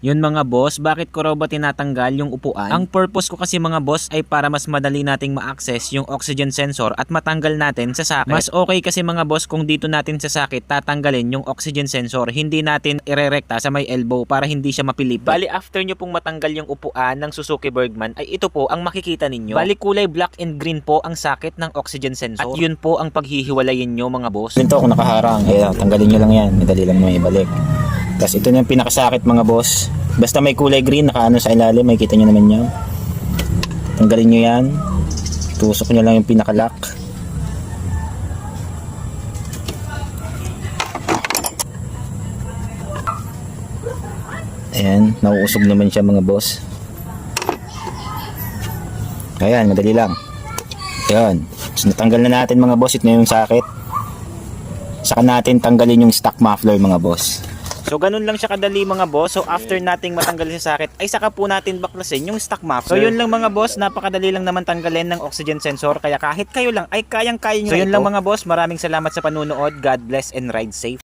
Yun mga boss, bakit ko raw ba tinatanggal yung upuan? Ang purpose ko kasi mga boss ay para mas madali nating ma-access yung oxygen sensor at matanggal natin sa sakit. Mas okay kasi mga boss kung dito natin sa sakit tatanggalin yung oxygen sensor, hindi natin irerekta sa may elbow para hindi siya mapilip. Bali after nyo pong matanggal yung upuan ng Suzuki Bergman ay ito po ang makikita ninyo. Bali kulay black and green po ang sakit ng oxygen sensor. At yun po ang paghihiwalayin nyo mga boss. Ito kung nakaharang, tanggalin nyo lang yan, madali lang naman ibalik. Tapos ito na yung pinakasakit mga boss. Basta may kulay green, nakaano sa ilalim, may kita nyo naman yan. Tanggalin nyo yan. Tusok nyo lang yung pinakalock. Ayan, nauusog naman siya mga boss. Ayan, madali lang. Ayan, so natanggal na natin mga boss, ito na yung sakit. Saka natin tanggalin yung stock muffler mga boss. So ganun lang siya kadali mga boss. So after nating matanggal sa sakit ay saka po natin baklasin yung stock muffler. So yun lang mga boss, napakadali lang naman tanggalin ng oxygen sensor. Kaya kahit kayo lang ay kayang-kaya nyo. So yun lang mga boss, maraming salamat sa panunood. God bless and ride safe.